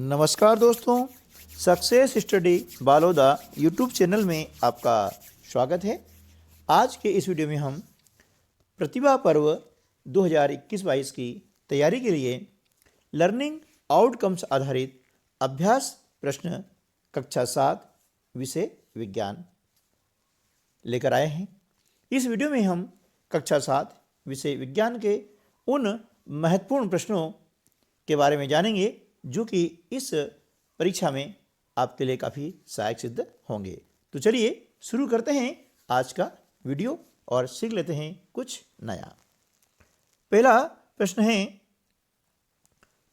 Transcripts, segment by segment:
नमस्कार दोस्तों, success study Baloda YouTube channel में आपका स्वागत है। आज के इस वीडियो में हम प्रतिभा पर्व 2021-22 की तैयारी के लिए लर्निंग आउटकम्स आधारित अभ्यास प्रश्न कक्षा 7 विषय विज्ञान लेकर आए हैं। इस वीडियो में हम कक्षा 7 विषय विज्ञान के उन महत्वपूर्ण प्रश्नों के बारे में जानेंगे जो कि इस परीक्षा में आपके लिए काफ़ी सहायक सिद्ध होंगे। तो चलिए शुरू करते हैं आज का वीडियो और सीख लेते हैं कुछ नया। पहला प्रश्न है,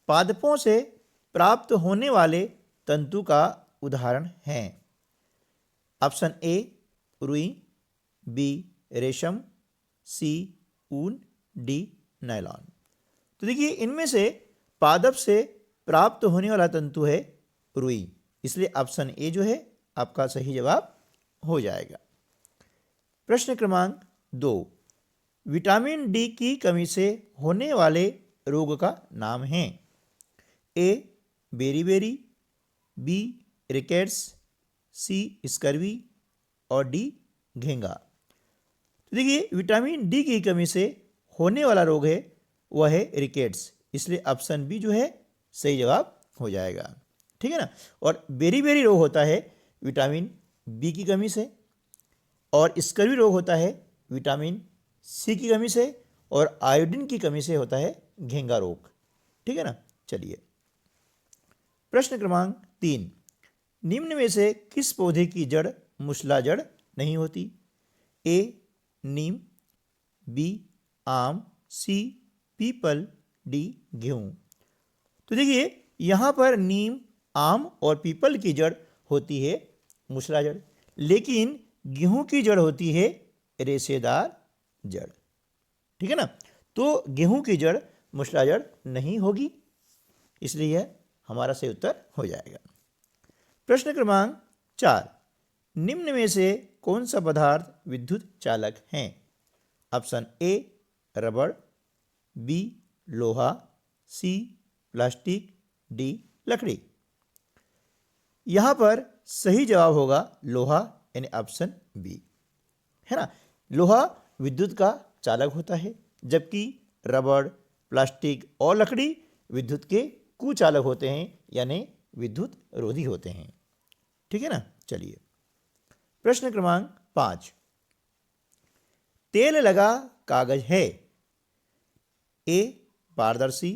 पादपों से प्राप्त होने वाले तंतु का उदाहरण है। ऑप्शन ए रुई, बी रेशम, सी ऊन, डी नायलॉन। तो देखिए, इनमें से पादप से प्राप्त होने वाला तंतु है रुई, इसलिए ऑप्शन ए जो है आपका सही जवाब हो जाएगा। प्रश्न क्रमांक 2, विटामिन डी की कमी से होने वाले रोग का नाम है। A beriberi, B rickets, C scurvy और डी घेंगा। तो देखिए, विटामिन डी की कमी से होने वाला रोग है वह है रिकेट्स, इसलिए ऑप्शन बी जो है सही जवाब हो जाएगा। ठीक है ना। और बेरीबेरी रोग होता है विटामिन बी की कमी से, और स्कर्वी रोग होता है विटामिन सी की कमी से, और आयोडीन की कमी से होता है घेंगा रोग। ठीक है ना। चलिए प्रश्न क्रमांक 3, निम्न में से किस पौधे की जड़ मूसला जड़ नहीं होती। ए नीम, बी आम, सी पीपल, डी गेहूं। तो देखिए, यहाँ पर नीम, आम और पीपल की जड़ होती है मूसला जड़, लेकिन गेहूं की जड़ होती है रेशेदार जड़। ठीक है ना। तो गेहूं की जड़ मूसला जड़ नहीं होगी, इसलिए यह हमारा सही उत्तर हो जाएगा। प्रश्न क्रमांक 4, निम्न में से कौन सा पदार्थ विद्युत चालक है। ऑप्शन ए रबड़, बी लोहा, सी प्लास्टिक, डी लकड़ी। यहाँ पर सही जवाब होगा लोहा, यानी ऑप्शन बी, है ना। लोहा विद्युत का चालक होता है, जबकि रबड़, प्लास्टिक और लकड़ी विद्युत के कुचालक होते हैं, यानी विद्युत रोधी होते हैं। ठीक है ना। चलिए प्रश्न क्रमांक 5, तेल लगा कागज है। ए पारदर्शी,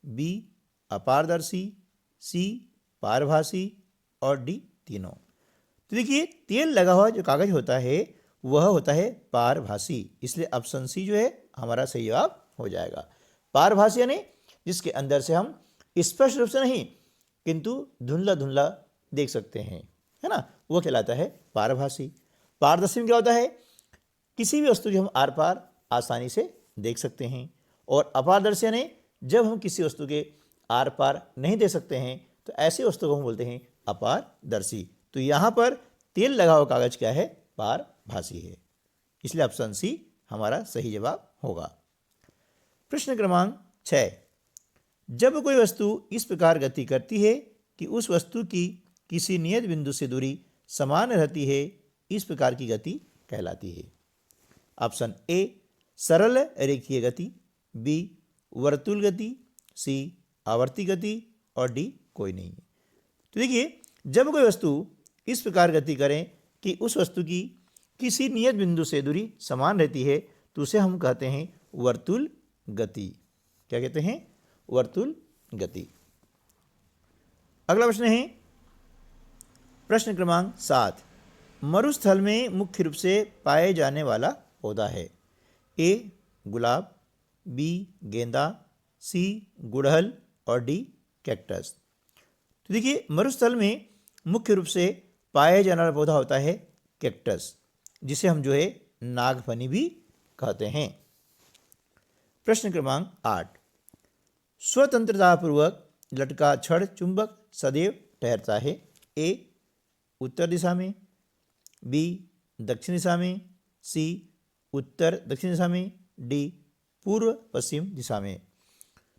बी अपारदर्शी, सी पारभासी और डी तीनों। तो देखिए, तेल लगा हुआ जो कागज होता है वह होता है पारभासी, इसलिए ऑप्शन सी जो है हमारा सही जवाब हो जाएगा। पारभासी यानी जिसके अंदर से हम स्पष्ट रूप से नहीं किंतु धुंधला धुंधला देख सकते हैं, है ना, वो कहलाता है पारभासी। पारदर्शी में क्या होता है, किसी भी वस्तु की हम आर पार आसानी से देख सकते हैं। और अपारदर्शी यानी जब हम किसी वस्तु के आर पार नहीं देख सकते हैं, तो ऐसी वस्तु को हम बोलते हैं अपारदर्शी। तो यहाँ पर तेल लगा हुआ कागज क्या है, पारभासी है, इसलिए ऑप्शन सी हमारा सही जवाब होगा। प्रश्न क्रमांक 6, जब कोई वस्तु इस प्रकार गति करती है कि उस वस्तु की किसी नियत बिंदु से दूरी समान रहती है, इस प्रकार की गति कहलाती है। ऑप्शन ए सरल रेखीय गति, बी वर्तुल गति, सी आवर्ती गति और डी कोई नहीं। तो देखिए, जब कोई वस्तु इस प्रकार गति करें कि उस वस्तु की किसी नियत बिंदु से दूरी समान रहती है, तो उसे हम कहते हैं वर्तुल गति। क्या कहते हैं, वर्तुल गति। अगला प्रश्न है प्रश्न क्रमांक 7, मरुस्थल में मुख्य रूप से पाए जाने वाला पौधा है। ए गुलाब, बी गेंदा, सी गुड़हल और डी कैक्टस। तो देखिए, मरुस्थल में मुख्य रूप से पाया जाने वाला पौधा होता है कैक्टस, जिसे हम जो है नागफनी भी कहते हैं। प्रश्न क्रमांक 8, स्वतंत्रतापूर्वक लटका छड़ चुंबक सदैव ठहरता है। ए उत्तर दिशा में, बी दक्षिण दिशा में, सी उत्तर दक्षिण दिशा में, डी पूर्व पश्चिम दिशा में।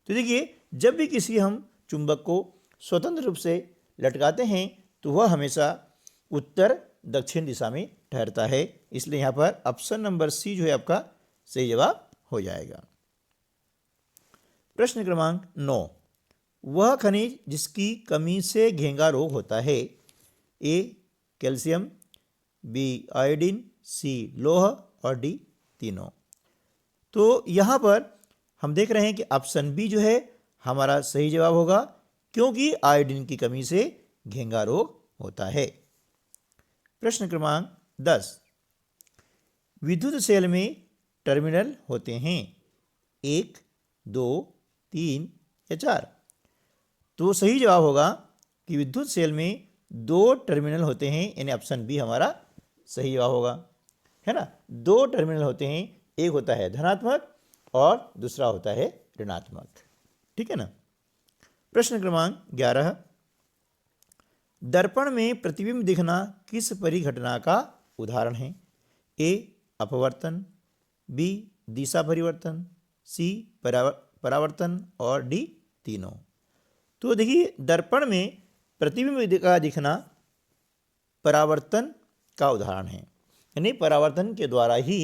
तो देखिए, जब भी किसी हम चुंबक को स्वतंत्र रूप से लटकाते हैं तो वह हमेशा उत्तर दक्षिण दिशा में ठहरता है। इसलिए यहाँ पर ऑप्शन नंबर सी जो है आपका सही जवाब हो जाएगा। प्रश्न क्रमांक 9, वह खनिज जिसकी कमी से घेंगा रोग होता है। ए कैल्शियम, बी आयोडीन, सी लोह और डी तीनों। तो यहाँ पर हम देख रहे हैं कि ऑप्शन बी जो है हमारा सही जवाब होगा, क्योंकि आयोडीन की कमी से घेंगा रोग होता है। प्रश्न क्रमांक 10, विद्युत सेल में टर्मिनल होते हैं 1, 2, 3 या 4। तो सही जवाब होगा कि विद्युत सेल में 2 टर्मिनल होते हैं, यानी ऑप्शन बी हमारा सही जवाब होगा, है ना। 2 टर्मिनल होते हैं, एक होता है धनात्मक और दूसरा होता है ऋणात्मक, ठीक है ना। प्रश्न क्रमांक 11, दर्पण में प्रतिबिंब दिखना किस परिघटना का उदाहरण है। ए अपवर्तन, बी दिशा परिवर्तन, सी परावर्तन और डी तीनों। तो देखिए, दर्पण में प्रतिबिंब का दिखना परावर्तन का उदाहरण है, यानी परावर्तन के द्वारा ही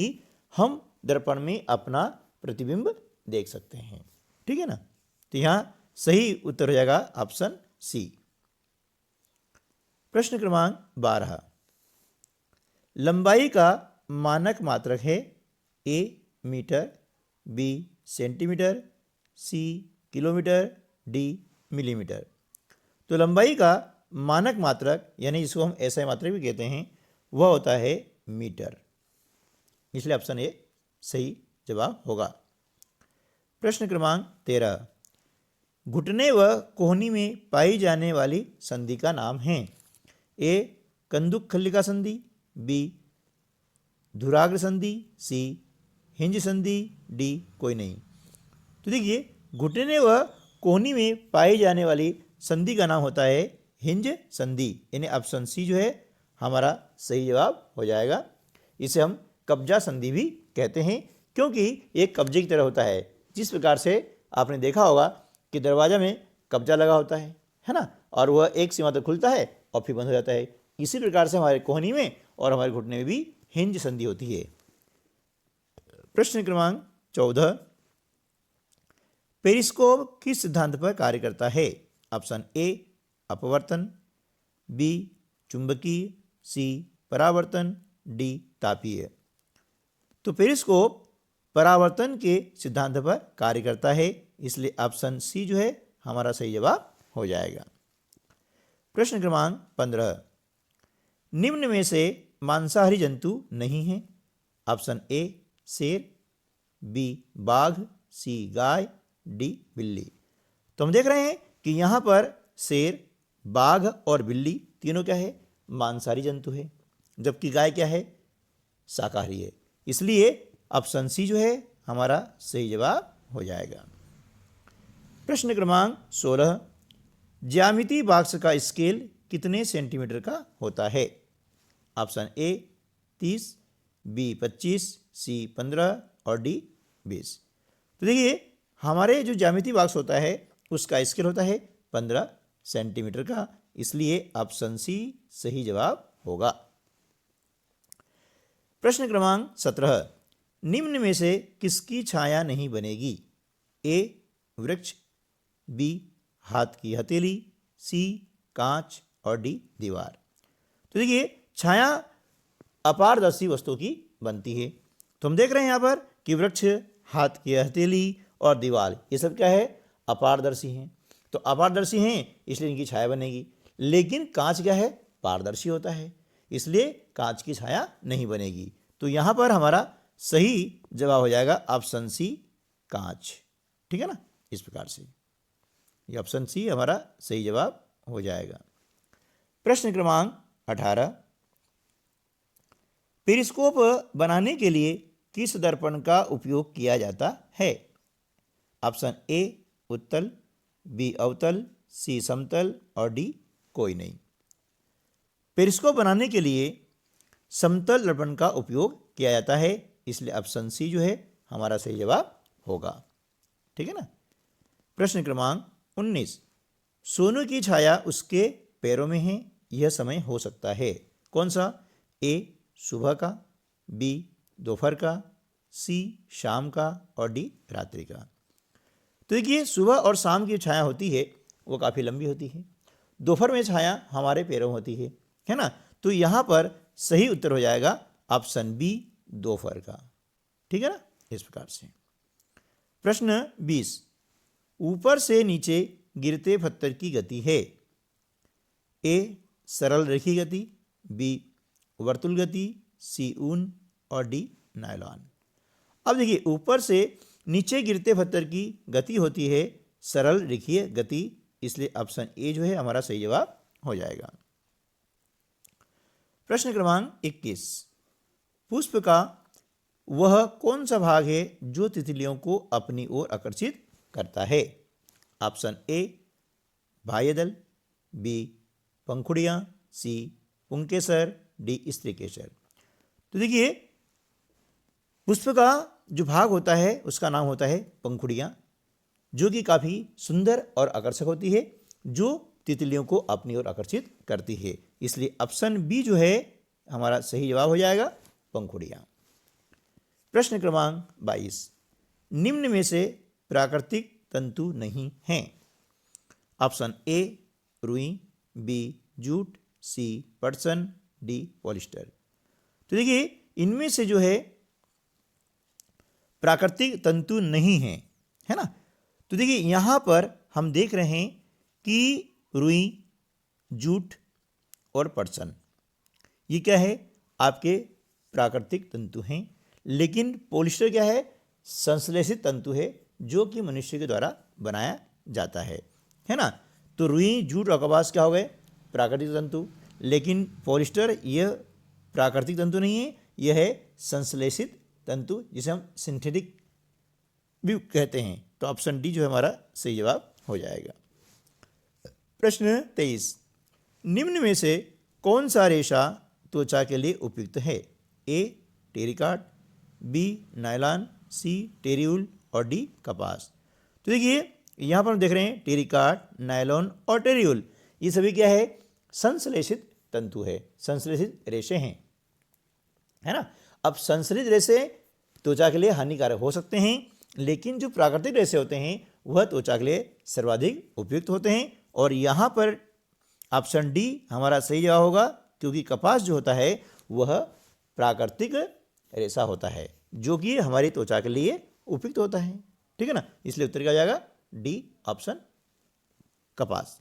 हम दर्पण में अपना प्रतिबिंब देख सकते हैं, ठीक है ना। तो यहाँ सही उत्तर हो जाएगा ऑप्शन सी। प्रश्न क्रमांक 12, लंबाई का मानक मात्रक है। ए मीटर, बी सेंटीमीटर, सी किलोमीटर, डी मिलीमीटर। तो लंबाई का मानक मात्रक, यानी जिसको हम एसआई मात्रक भी कहते हैं, वह होता है मीटर। इसलिए ऑप्शन ए सही जवाब होगा। प्रश्न क्रमांक 13, घुटने व कोहनी में पाई जाने वाली संधि का नाम है। ए कंदुक खल्लिका संधि, बी धुराग्र संधि, सी हिंज संधि, डी कोई नहीं। तो देखिए, घुटने व कोहनी में पाई जाने वाली संधि का नाम होता है हिंज संधि, यानी ऑप्शन सी जो है हमारा सही जवाब हो जाएगा। इसे हम कब्जा संधि भी कहते हैं, क्योंकि एक कब्जे की तरह होता है। जिस प्रकार से आपने देखा होगा कि दरवाजा में कब्जा लगा होता है ना, और वह एक सीमा तक खुलता है और फिर बंद हो जाता है। इसी प्रकार से हमारे कोहनी में और हमारे घुटने में भी हिंज संधि होती है। प्रश्न क्रमांक 14, पेरिस्कोप किस सिद्धांत पर कार्य करता है। ऑप्शन ए अपवर्तन, बी चुंबकीय, सी परावर्तन, डी तापीय। तो पेरिस्कोप परावर्तन के सिद्धांत पर कार्य करता है, इसलिए ऑप्शन सी जो है हमारा सही जवाब हो जाएगा। प्रश्न क्रमांक 15, निम्न में से मांसाहारी जंतु नहीं है। ऑप्शन ए शेर, बी बाघ, सी गाय, डी बिल्ली। तो हम देख रहे हैं कि यहाँ पर शेर, बाघ और बिल्ली तीनों क्या है, मांसाहारी जंतु है, जबकि गाय क्या है, शाकाहारी है। इसलिए ऑप्शन सी जो है हमारा सही जवाब हो जाएगा। प्रश्न क्रमांक 16, ज्यामिति बॉक्स का स्केल कितने सेंटीमीटर का होता है। ऑप्शन ए 30, बी 25, सी 15 और डी 20। तो देखिए, हमारे जो ज्यामिति बॉक्स होता है उसका स्केल होता है 15 सेंटीमीटर का, इसलिए ऑप्शन सी सही जवाब होगा। प्रश्न क्रमांक 17, निम्न में से किसकी छाया नहीं बनेगी। ए वृक्ष, बी हाथ की हथेली, सी कांच और डी दीवार। तो देखिए, छाया अपारदर्शी वस्तु की बनती है। तो हम देख रहे हैं यहाँ पर कि वृक्ष, हाथ की हथेली और दीवार, ये सब क्या है, अपारदर्शी हैं। तो अपारदर्शी हैं इसलिए इनकी छाया बनेगी। लेकिन कांच क्या है, पारदर्शी होता है, इसलिए कांच की छाया नहीं बनेगी। तो यहाँ पर हमारा सही जवाब हो जाएगा ऑप्शन सी कांच, ठीक है ना। इस प्रकार से ये ऑप्शन सी हमारा सही जवाब हो जाएगा। प्रश्न क्रमांक 18, पेरिस्कोप बनाने के लिए किस दर्पण का उपयोग किया जाता है। ऑप्शन ए उत्तल, बी अवतल, सी समतल और डी कोई नहीं। पेरिस्कोप बनाने के लिए समतल दर्पण का उपयोग किया जाता है, इसलिए ऑप्शन सी जो है हमारा सही जवाब होगा, ठीक है ना। प्रश्न क्रमांक 19, सोनू की छाया उसके पैरों में है, यह समय हो सकता है। कौन सा? ए सुबह का, बी दोपहर का, सी शाम का और डी रात्रि का। तो देखिए सुबह और शाम की छाया होती है वो काफ़ी लंबी होती है, दोपहर में छाया हमारे पैरों में होती है ना। तो यहाँ पर सही उत्तर हो जाएगा ऑप्शन बी दोपहर का। ठीक है ना, इस प्रकार से। प्रश्न 20, ऊपर से नीचे गिरते पत्थर की गति है। ए सरल रेखीय गति, बी वर्तुल गति, सी ऊन और डी नायलॉन। अब देखिए ऊपर से नीचे गिरते पत्थर की गति होती है सरल रेखीय गति, इसलिए ऑप्शन ए जो है हमारा सही जवाब हो जाएगा। प्रश्न क्रमांक 21, पुष्प का वह कौन सा भाग है जो तितलियों को अपनी ओर आकर्षित करता है? ऑप्शन ए बाह्यदल, बी पंखुड़ियाँ, सी पुंकेसर, डी स्त्रीकेसर। तो देखिए पुष्प का जो भाग होता है उसका नाम होता है पंखुड़ियाँ, जो कि काफ़ी सुंदर और आकर्षक होती है, जो तितलियों को अपनी ओर आकर्षित करती है, इसलिए ऑप्शन बी जो है हमारा सही जवाब हो जाएगा पंखुड़ियाँ। प्रश्न क्रमांक 22, निम्न में से प्राकृतिक तंतु नहीं हैं। ऑप्शन ए रुई, बी जूट, सी पटसन, डी पॉलिस्टर। तो देखिए इनमें से जो है प्राकृतिक तंतु नहीं है, है ना। तो देखिए यहाँ पर हम देख रहे हैं कि रुई, जूट और पटसन ये क्या है आपके प्राकृतिक तंतु हैं, लेकिन पॉलिस्टर क्या है? संश्लेषित तंतु है, जो कि मनुष्य के द्वारा बनाया जाता है ना। तो रुई, जूट और कपास क्या हो गए? प्राकृतिक तंतु, लेकिन पॉलिस्टर यह प्राकृतिक तंतु नहीं है, यह है संश्लेषित तंतु, जिसे हम सिंथेटिक भी कहते हैं। तो ऑप्शन डी जो है हमारा सही जवाब हो जाएगा। प्रश्न 23, निम्न में से कौन सा रेशा त्वचा के लिए उपयुक्त है? ए टेरिकॉट, बी नायलॉन, सी टेरिउल और डी कपास। तो देखिए यहाँ पर हम देख रहे हैं टेरिकॉट, नायलॉन और टेरिउल, ये सभी क्या है? संश्लेषित तंतु है, संश्लेषित रेशे हैं, है ना। अब संश्लेषित रेशे त्वचा के लिए हानिकारक हो सकते हैं, लेकिन जो प्राकृतिक रेशे होते हैं वह त्वचा के लिए सर्वाधिक उपयुक्त होते हैं, और यहाँ पर ऑप्शन डी हमारा सही जवाब होगा, क्योंकि कपास जो होता है वह प्राकृतिक रेशा होता है, जो कि हमारी त्वचा के लिए उपयुक्त होता है। ठीक है ना, इसलिए उत्तर क्या आ जाएगा? डी ऑप्शन कपास।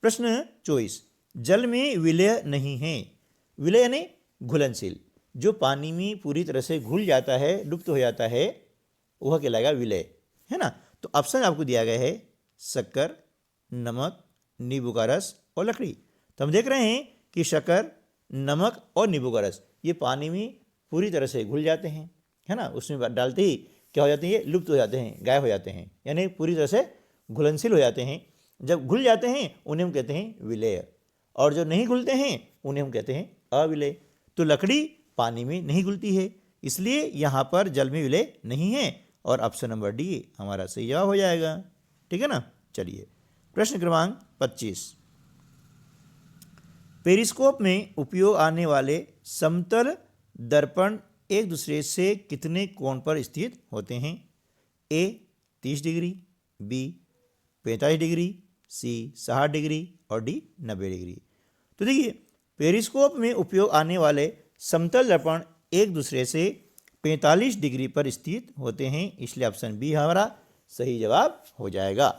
प्रश्न 24, जल में विलय नहीं है। विलय यानी घुलनशील, जो पानी में पूरी तरह से घुल जाता है, लुप्त हो जाता है, वह कहलाएगा विलय, है ना। तो ऑप्शन आपको दिया गया है शक्कर, नमक, नींबू का रस और लकड़ी। तो हम देख रहे हैं कि शक्कर, नमक और नींबू का रस ये पानी में पूरी तरह से घुल जाते हैं, है ना। उसमें डालते ही क्या हो जाते हैं? ये लुप्त हो जाते हैं, गायब हो जाते हैं, यानी पूरी तरह से घुलनशील हो जाते हैं। जब घुल जाते हैं उन्हें हम कहते हैं विलेय, और जो नहीं घुलते हैं उन्हें हम कहते हैं अविलेय। तो लकड़ी पानी में नहीं घुलती है, इसलिए यहाँ पर जल में विलय नहीं है, और ऑप्शन नंबर डी हमारा सही जवाब हो जाएगा। ठीक है ना। चलिए प्रश्न क्रमांक 25, पेरिस्कोप में उपयोग आने वाले समतल दर्पण एक दूसरे से कितने कोण पर स्थित होते हैं? ए 30 डिग्री, बी 45 डिग्री, सी 60 डिग्री और डी 90 डिग्री। तो देखिए पेरिस्कोप में उपयोग आने वाले समतल दर्पण एक दूसरे से 45 डिग्री पर स्थित होते हैं, इसलिए ऑप्शन बी हमारा सही जवाब हो जाएगा।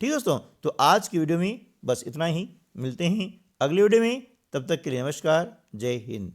ठीक है दोस्तों, तो आज की वीडियो में बस इतना ही, मिलते हैं अगली वीडियो में, तब तक के लिए नमस्कार, जय हिंद।